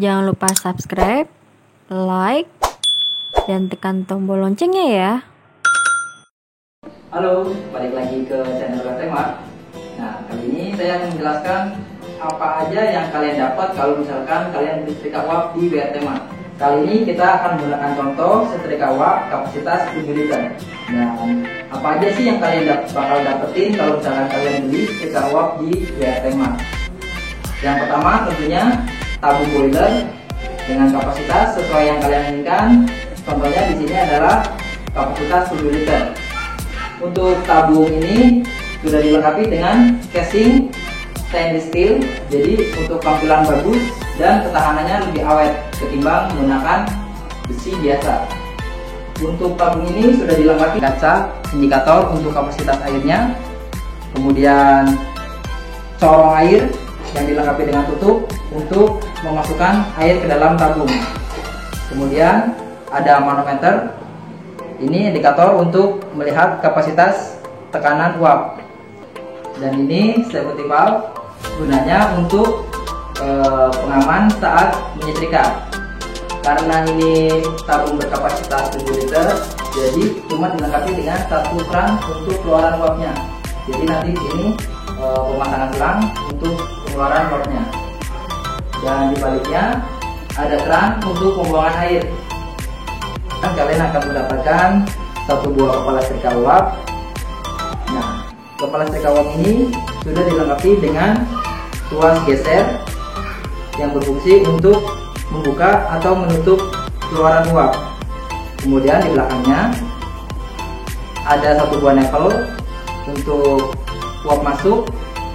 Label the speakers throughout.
Speaker 1: Jangan lupa subscribe, like, dan tekan tombol loncengnya ya.
Speaker 2: Halo, balik lagi ke channel Tema. Nah, kali ini saya akan menjelaskan apa aja yang kalian dapat kalau misalkan kalian beli setrika uap di WR Tema. Kali ini kita akan menggunakan contoh setrika uap kapasitas 7 liter. Dan apa aja sih yang kalian bakal dapetin kalau misalkan kalian beli setrika uap di WR Tema? Yang pertama tentunya tabung boiler dengan kapasitas sesuai yang kalian inginkan. Contohnya di sini adalah kapasitas 7 liter. Untuk tabung ini sudah dilengkapi dengan casing stainless steel, jadi untuk tampilan bagus dan ketahanannya lebih awet ketimbang menggunakan besi biasa. Untuk tabung ini sudah dilengkapi kaca indikator untuk kapasitas airnya, kemudian corong air yang dilengkapi dengan tutup untuk memasukkan air ke dalam tabung. Kemudian ada manometer, ini indikator untuk melihat kapasitas tekanan uap. Dan ini safety valve, gunanya untuk pengaman saat menyetrika. Karena ini tabung berkapasitas 7 liter, jadi cuma dilengkapi dengan satu keran untuk keluaran uapnya. Jadi nanti di sini pemasangan selang untuk pengeluaran uapnya. Dan di baliknya ada keran untuk pembuangan air. Dan kalian akan mendapatkan satu buah kepala setrika uap. Nah, kepala setrika uap ini sudah dilengkapi dengan tuas geser yang berfungsi untuk membuka atau menutup keluaran uap. Kemudian di belakangnya ada satu buah nipple untuk uap masuk,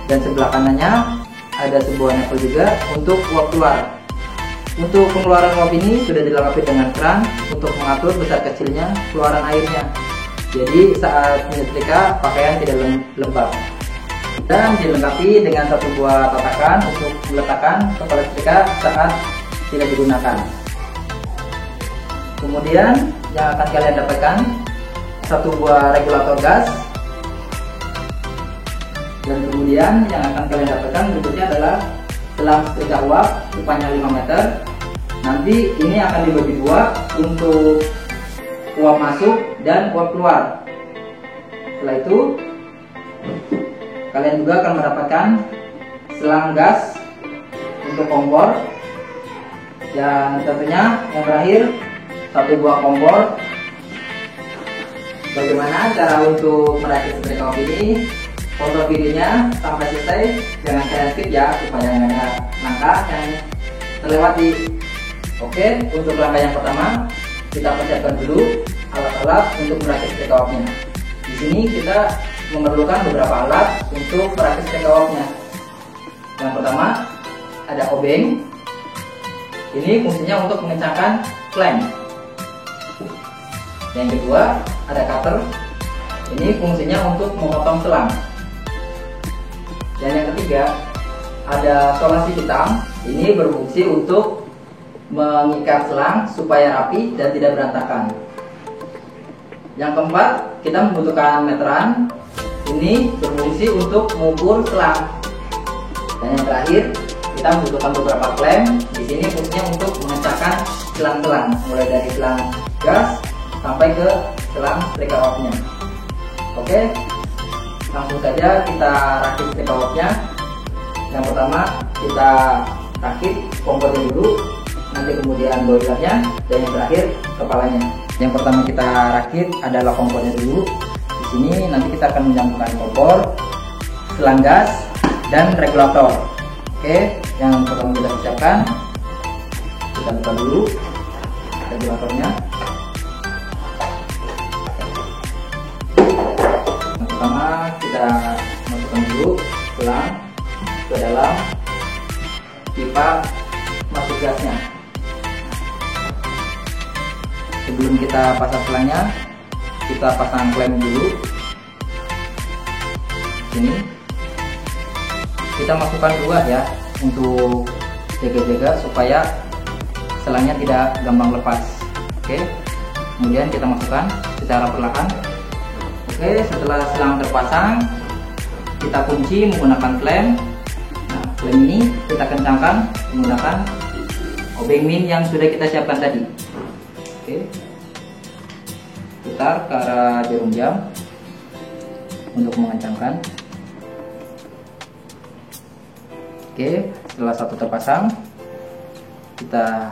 Speaker 2: dan sebelah kanannya ada sebuah nipple juga untuk uap keluar. Untuk pengeluaran uap ini sudah dilengkapi dengan keran untuk mengatur besar kecilnya keluaran airnya. Jadi saat menyetrika pakaian tidak lembab. Dan dilengkapi dengan satu buah tatakan untuk meletakkan kepala setrika saat tidak digunakan. Kemudian yang akan kalian dapatkan satu buah regulator gas. Dan kemudian yang akan kalian dapatkan berikutnya adalah selang setrika uap panjang 5 meter. Nanti ini akan dibagi dua untuk uap masuk dan uap keluar. Setelah itu kalian juga akan mendapatkan selang gas untuk kompor. Dan tentunya yang terakhir satu buah kompor. Bagaimana cara untuk merakit setrika uap ini? Foto videonya sampai selesai, jangan kalian skip ya, supaya nggak ada langkah yang terlewati. Oke, untuk langkah yang pertama kita persiapkan dulu alat-alat untuk merakit setrika uapnya. Di sini kita memerlukan beberapa alat untuk merakit setrika uapnya. Yang pertama ada obeng. Ini fungsinya untuk mengencangkan klem. Yang kedua ada cutter. Ini fungsinya untuk memotong selang. Dan yang ketiga ada solasi hitam. Ini berfungsi untuk mengikat selang supaya rapi dan tidak berantakan. Yang keempat kita membutuhkan meteran. Ini berfungsi untuk mengukur selang. Dan yang terakhir kita membutuhkan beberapa klem. Di sini fungsinya untuk mengencangkan selang-selang, mulai dari selang gas sampai ke selang setrika uapnya. Oke, langsung saja kita rakit setrika uapnya. Yang pertama kita rakit kompornya dulu, nanti kemudian boilernya, dan yang terakhir kepalanya. Yang pertama kita rakit adalah kompornya dulu. Di sini nanti kita akan menyambungkan kompor, selang gas, dan regulator. Oke, yang pertama kita siapkan, kita buka dulu regulatornya. Yang pertama kita masukkan dulu selang ke dalam pipa masuk gasnya. Sebelum kita pasang selangnya, kita pasang klem dulu. Sini kita masukkan dua ya, untuk jaga-jaga supaya selangnya tidak gampang lepas. Oke, kemudian kita masukkan secara perlahan. Oke, setelah selang terpasang, kita kunci menggunakan klem. Nah, klem ini kita kencangkan menggunakan obeng min yang sudah kita siapkan tadi. Oke, putar ke arah jarum jam untuk mengencangkan. Oke, setelah satu terpasang, kita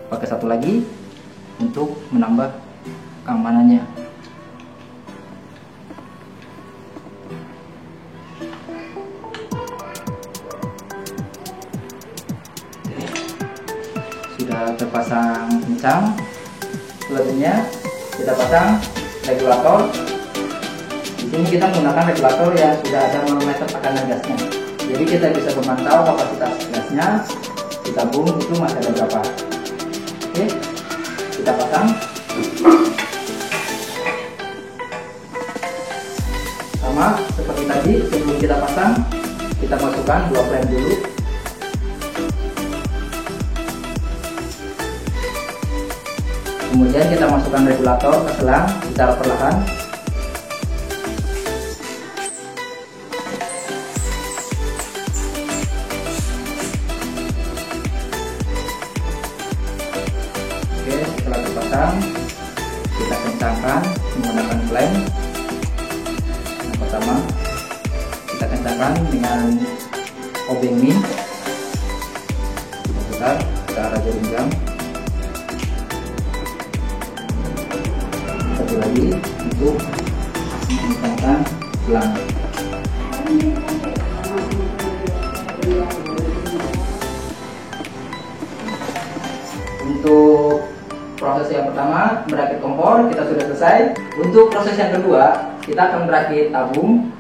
Speaker 2: pakai satu lagi untuk menambah keamanannya. Sudah terpasang kencang, selanjutnya kita pasang regulator. Di sini kita menggunakan regulator yang sudah ada manometer tekanan gasnya, jadi kita bisa memantau kapasitas gasnya di tabung itu masih ada berapa. Oke, kita pasang. Sama seperti tadi, sebelum kita pasang, kita masukkan 2 frame dulu. Kemudian kita masukkan regulator ke selang secara perlahan. Oke, setelah dipasang, kita kencangkan menggunakan klem. Yang pertama, kita kencangkan dengan obeng min. Kita putar ke arah jarum jam. Satu lagi untuk mengencangkan selang. Untuk proses yang pertama, merakit kompor, kita sudah selesai. Untuk proses yang kedua, kita akan merakit tabung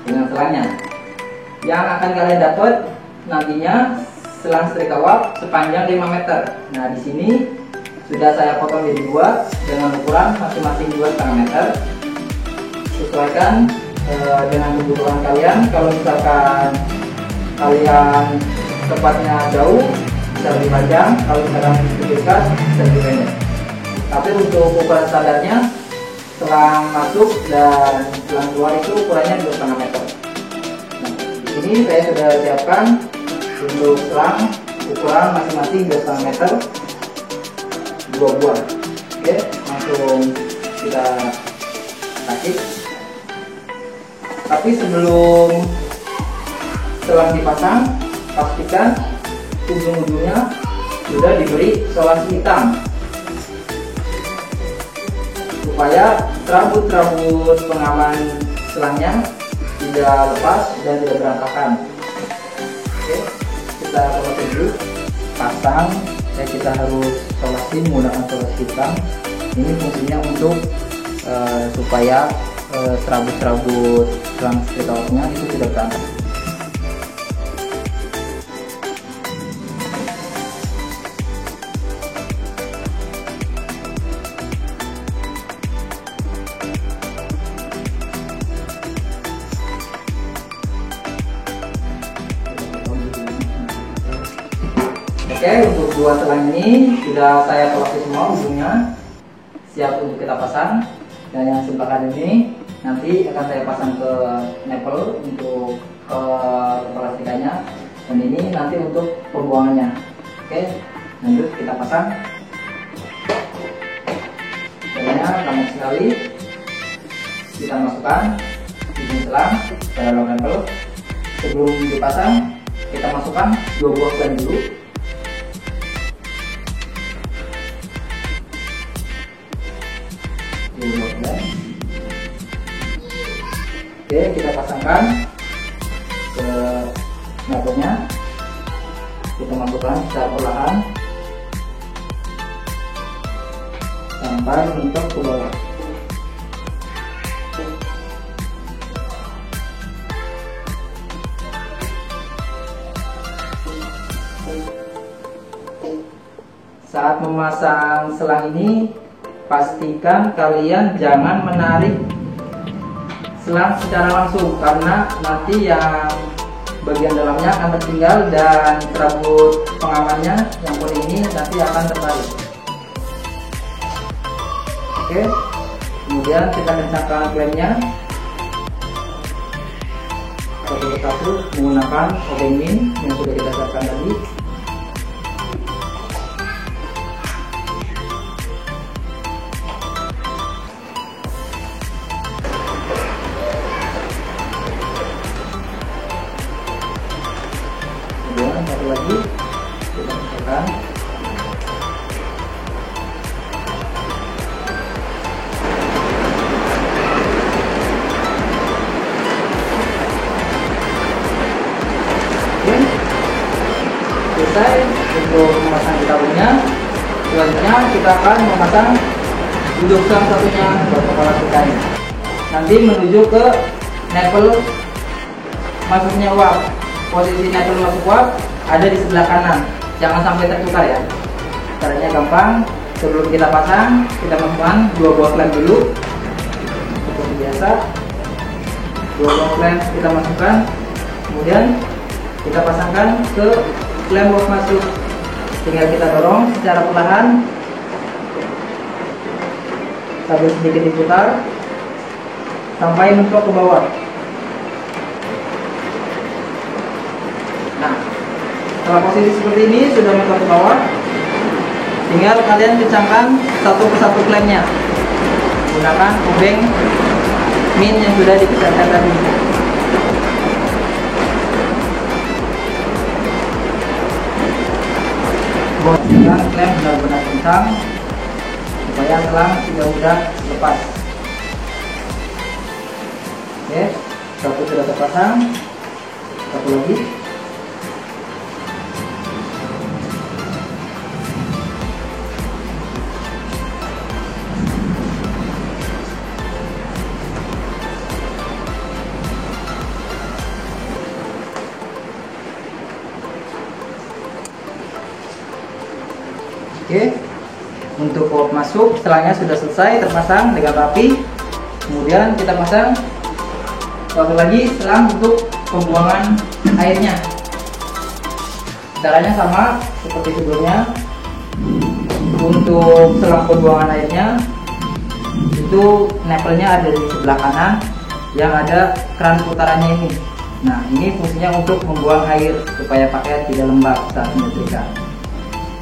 Speaker 2: dengan selangnya. Yang akan kalian dapat nantinya selang setrika uap sepanjang 5 meter. Nah, di sini sudah saya potong jadi 2 dengan ukuran masing-masing 2,5 meter. Sesuaikan dengan kebutuhan kalian. Kalau misalkan kalian tempatnya jauh, bisa lebih panjang. Kalau misalkan lebih dekat, bisa lebih pendek. Tapi untuk ukuran standarnya, selang masuk dan selang keluar itu ukurannya 2,5 meter. Nah, di sini saya sudah siapkan untuk selang ukuran masing-masing 2,5 meter, 2 buah. Oke, langsung kita rakit. Tapi sebelum selang dipasang, pastikan ujung-ujungnya sudah diberi solasi hitam supaya serabut-serabut pengaman selangnya tidak lepas dan tidak berantakan. Oke, kita coba dulu pasang. Kita harus solasi menggunakan solasi hitam. Ini fungsinya untuk supaya serabut-serabut selang setrika uapnya itu tidak berantakan. Oke, untuk 2 selang ini sudah saya solasi semua ujungnya, siap untuk kita pasang. Dan yang sebelah kanan ini nanti akan saya pasang ke nipple untuk plastikanya, dan ini nanti untuk pembuangannya. Oke, lanjut kita pasang. Caranya gampang sekali. Kita masukkan ujung selang ke dalam nipple. Sebelum dipasang, kita masukkan 2 buah klem dulu. Oke, kita pasangkan ke nipple-nya. Kita masukkan secara perlahan sampai mentok ke bawah. Saat memasang selang ini, pastikan kalian jangan menarik selang secara langsung, karena nanti yang bagian dalamnya akan tertinggal dan serabut pengamannya yang kuning ini nanti akan tertarik. Oke, kemudian kita kencangkan klemnya satu persatu menggunakan obeng min yang sudah kita siapkan tadi. selesai untuk memasang tabungnya. Selanjutnya kita akan memasang duduk yang satunya buat kepala setrikanya. Nanti menuju ke nipple masuknya uap. Posisi nipple masuk uap ada di sebelah kanan, jangan sampai tertukar ya. Caranya gampang, sebelum kita pasang kita masukkan 2 buah klem dulu seperti biasa. 2 buah klem kita masukkan, kemudian kita pasangkan ke klem box masuk. Tinggal kita dorong secara perlahan sambil sedikit diputar sampai mentok ke bawah. Nah, setelah posisi seperti ini sudah mentok ke bawah, tinggal kalian kencangkan satu persatu klemnya menggunakan obeng min yang sudah dikencangkan tadi. Buatkan klem benar-benar kencang supaya selang tidak mudah lepas. Oke, satu sudah terpasang, satu lagi. Oke, untuk uap masuk selangnya sudah selesai terpasang dengan rapi. Kemudian kita pasang satu lagi selang untuk pembuangan airnya. Caranya sama seperti sebelumnya. Untuk selang pembuangan airnya itu nipple-nya ada di sebelah kanan yang ada keran putarannya ini. Nah, ini fungsinya untuk membuang air supaya pakaian tidak lembab saat menyetrika.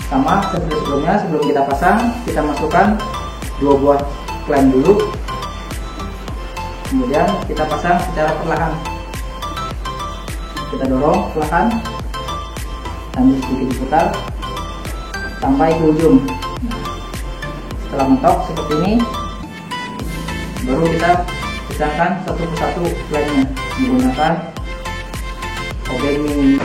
Speaker 2: Sama seperti sebelumnya, sebelum kita pasang kita masukkan 2 buah klem dulu, kemudian kita pasang secara perlahan. Kita dorong perlahan sambil sedikit diputar sampai ke ujung. Setelah mentok seperti ini, baru kita pecahkan satu persatu klemnya menggunakan obeng mini.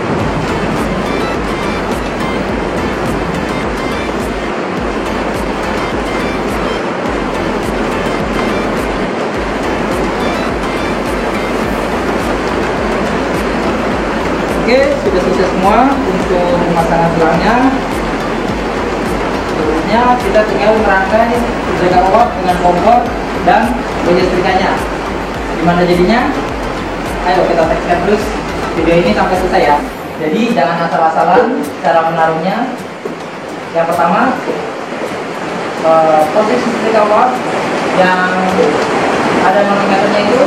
Speaker 2: Oke, sudah selesai semua untuk pemasangan selangnya. Selanjutnya kita tinggal merangkai setrika uap dengan kompor dan baja setrikanya. Gimana jadinya? Ayo kita saksikan terus video ini sampai selesai ya. Jadi jangan asal-asalan cara menaruhnya. Yang pertama, posisi setrika uap yang ada manometernya itu,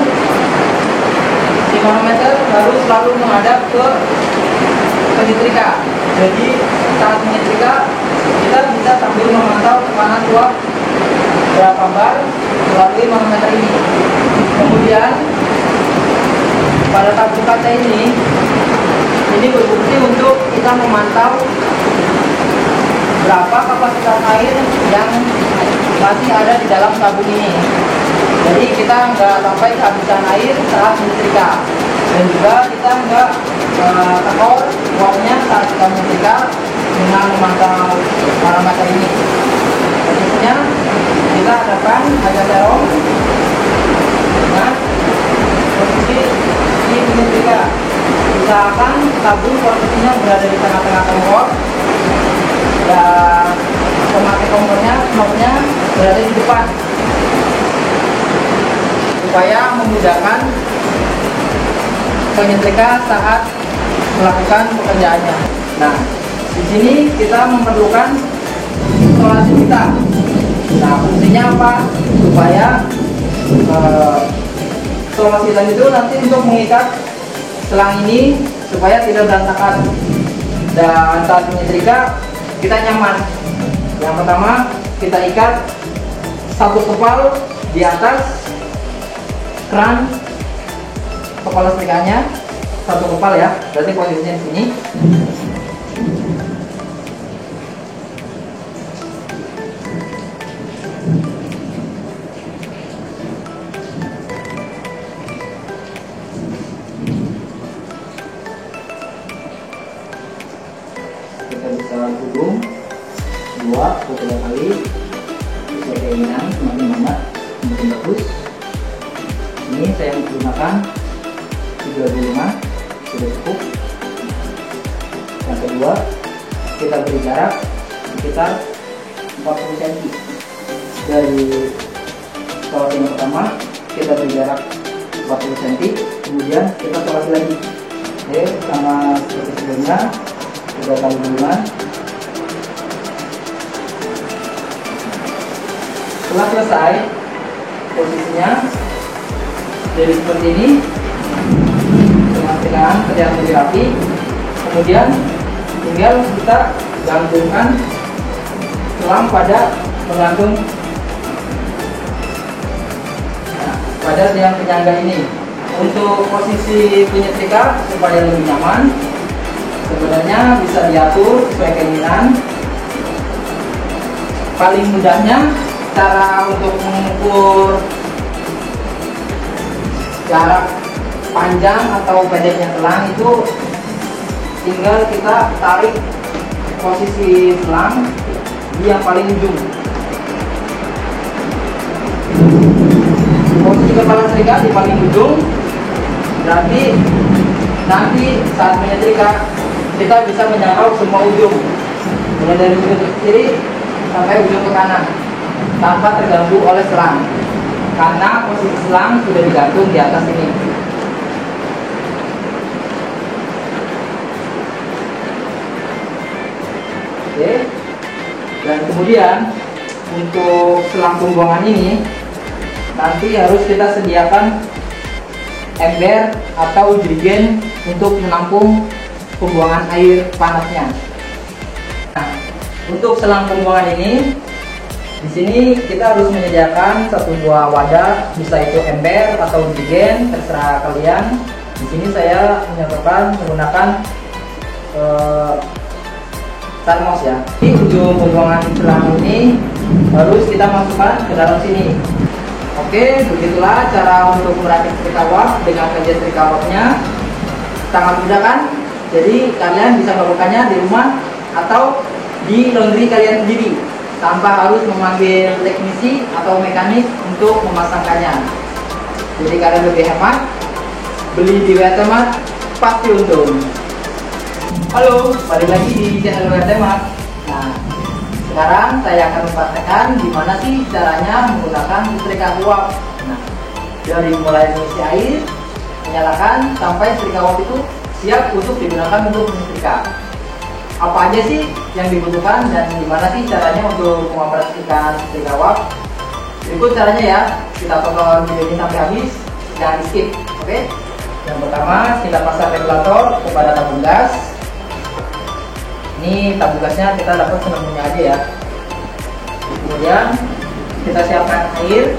Speaker 2: di manometer harus selalu menghadap ke penyetrika. Jadi saat menyetrika kita bisa sambil memantau tekanan uap berapa bar melalui manometer ini. Kemudian pada tabung kaca ini berfungsi untuk kita memantau berapa kapasitas air yang masih ada di dalam tabung ini. Jadi kita nggak sampai kehabisan air saat menyetrika, dan juga kita nggak tekor uapnya saat kita menyetrika dengan memantau parameter ini. Selanjutnya kita hadapkan kaca serong dengan posisi di menyetrika. Usahakan tabung posisinya berada di tengah-tengah kompor dan pemakai kompornya knobnya berada di depan, supaya memudahkan penyetrika saat melakukan pekerjaannya. Nah, di sini kita memerlukan isolasi kita. Nah, fungsinya apa? Supaya isolasi tadi itu nanti untuk mengikat selang ini supaya tidak berantakan, dan saat menyetrika kita nyaman. Yang pertama, kita ikat satu kepal di atas keran kepala setrikanya, satu kepal ya, berarti posisinya di sini. 3 kali sesuai keinginan, semakin banyak semakin bagus. Ini saya menggunakan 35, sudah cukup. Yang kedua, kita beri jarak sekitar 40 cm dari sholat yang pertama. Kita beri jarak 40 cm, kemudian kita sholat lagi. Oke, sama seperti sebelumnya, 3 kali gulungan. Setelah selesai, posisinya jadi seperti ini, dengan terlihat lebih rapi. Kemudian tinggal kita gantungkan selang pada penggantung pada tiang penyangga ini. Untuk posisi penyetrika supaya lebih nyaman, sebenarnya bisa diatur sesuai keinginan. Paling mudahnya cara untuk mengukur jarak panjang atau pendeknya selang itu tinggal kita tarik posisi selang di yang paling ujung. Posisi kepala setrika di paling ujung, berarti nanti saat menyetrika kita bisa menjangkau semua ujung, mulai dari ujung ke kiri sampai ujung ke kanan tanpa terganggu oleh selang, karena posisi selang sudah digantung di atas ini. Oke, dan kemudian untuk selang pembuangan ini nanti harus kita sediakan ember atau jerigen untuk menampung pembuangan air panasnya. Nah, untuk selang pembuangan ini, di sini kita harus menyediakan satu buah wadah, bisa itu ember atau jerigen, terserah kalian. Di sini saya menyatakan menggunakan termos ya. Di ujung pembuangan selang ini harus kita masukkan ke dalam sini. Oke, begitulah cara untuk merakit setrika wap dengan meja setrika wapnya. Sangat mudah kan? Jadi kalian bisa melakukannya di rumah atau di laundry kalian sendiri tanpa harus memanggil teknisi atau mekanik untuk memasangkannya. Jadi kalian lebih hemat, beli di WT Mart pasti untung. Halo, balik lagi di channel WT Mart. Nah, sekarang saya akan mempraktekkan gimana sih caranya menggunakan setrika uap. Nah, dari mulai mengisi air, menyalakan sampai setrika uap itu siap untuk digunakan untuk menyetrika. Apa aja sih yang dibutuhkan dan gimana sih caranya untuk mengoperasikan setrika uap? Berikut caranya ya. Kita tonton video ini sampai habis, jangan di skip. Oke? Yang pertama, kita pasang regulator kepada tabung gas. Ini tabung gasnya kita dapat sepenuhnya aja ya. Kemudian kita siapkan air.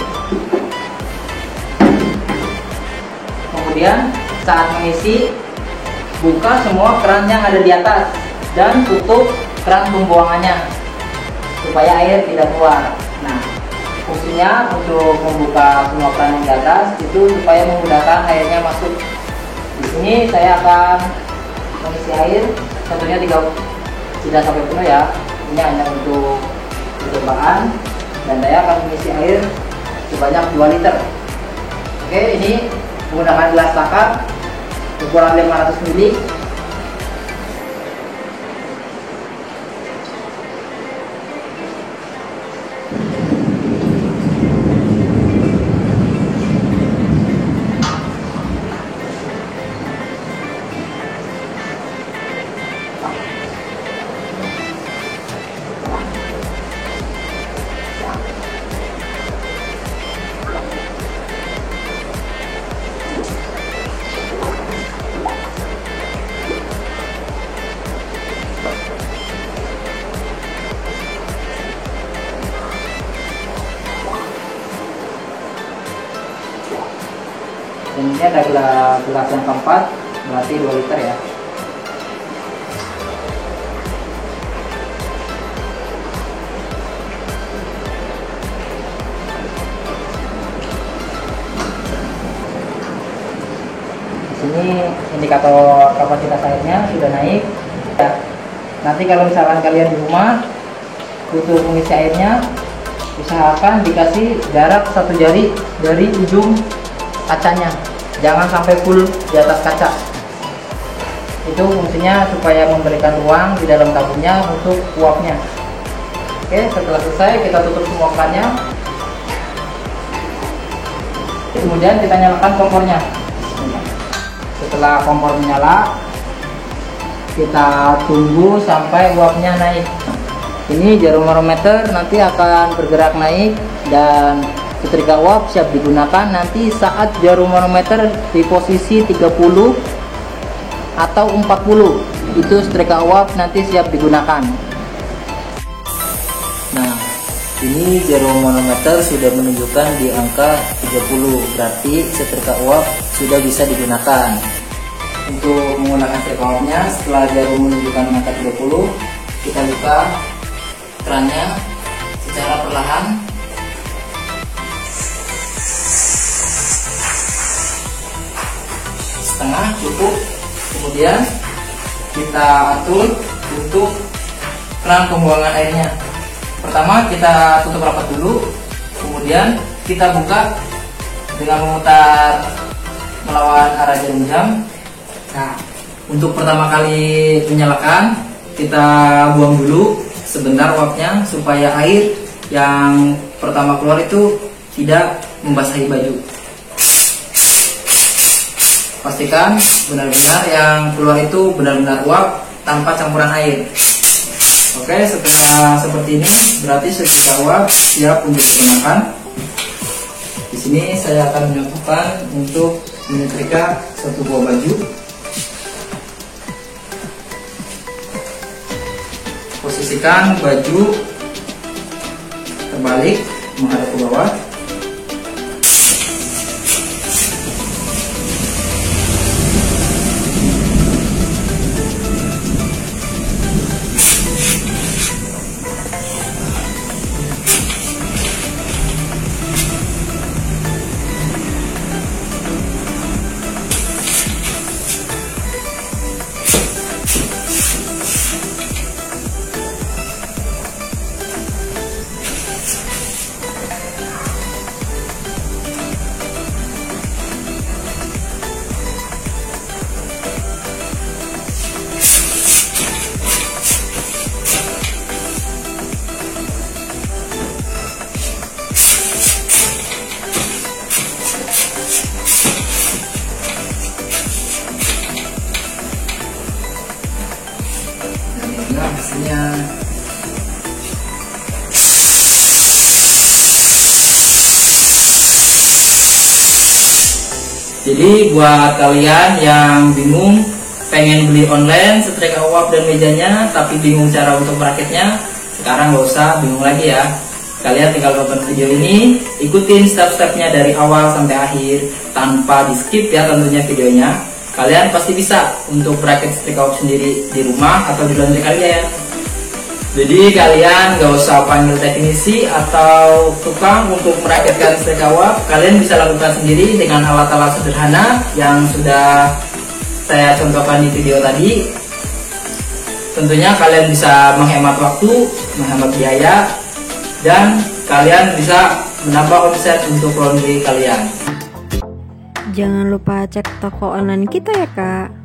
Speaker 2: Kemudian saat mengisi, buka semua keran yang ada di atas dan tutup keran pembuangannya supaya air tidak keluar. Nah, fungsinya untuk membuka semua keran yang di atas itu supaya memudahkan airnya masuk. Di sini saya akan mengisi air, tentunya tidak sampai penuh ya. Ini hanya untuk percobaan, dan saya akan mengisi air sebanyak 2 liter. Oke, ini menggunakan gelas takar ukuran 500 ml. Dan ini ada gelas yang keempat, berarti 2 liter ya. Di sini indikator kapasitas airnya sudah naik. Ya. Nanti kalau misalkan kalian di rumah untuk mengisi airnya, usahakan dikasih jarak 1 jari dari ujung kacanya, jangan sampai full di atas kaca. Itu fungsinya supaya memberikan ruang di dalam tabungnya untuk uapnya. Oke, setelah selesai kita tutup semua kerannya, kemudian kita nyalakan kompornya. Setelah kompor menyala, kita tunggu sampai uapnya naik. Ini jarum barometer nanti akan bergerak naik dan setrika uap siap digunakan nanti saat jarum barometer di posisi 30 atau 40. Itu setrika uap nanti siap digunakan. Nah, ini jarum manometer sudah menunjukkan di angka 30, berarti setrika uap sudah bisa digunakan. Untuk menggunakan setrika uapnya, setelah jarum menunjukkan angka 30, kita buka kerannya secara perlahan. Setengah cukup. Kemudian kita atur untuk keran pembuangan airnya. Pertama kita tutup rapat dulu, kemudian kita buka dengan memutar melawan arah jarum jam. Nah, untuk pertama kali menyalakan, kita buang dulu sebentar uapnya supaya air yang pertama keluar itu tidak membasahi baju. Pastikan benar-benar yang keluar itu benar-benar uap tanpa campuran air. Oke, setelah seperti ini berarti setrika uap siap untuk digunakan. Di sini saya akan mencontohkan untuk menyetrika satu buah baju. Posisikan baju terbalik menghadap ke bawah. Inilah hasilnya. Jadi buat kalian yang bingung pengen beli online setrika uap dan mejanya tapi bingung cara untuk merakitnya, sekarang gak usah bingung lagi ya. Kalian tinggal tonton video ini, ikutin step-stepnya dari awal sampai akhir tanpa di skip ya tentunya videonya. Kalian pasti bisa untuk merakit setrika uap sendiri di rumah atau di laundry kalian. Jadi kalian gak usah panggil teknisi atau tukang untuk merakitkan setrika uap. Kalian bisa lakukan sendiri dengan alat-alat sederhana yang sudah saya contohkan di video tadi. Tentunya kalian bisa menghemat waktu, menghemat biaya, dan kalian bisa menambah omset untuk laundry kalian.
Speaker 1: Jangan lupa cek toko online kita ya kak.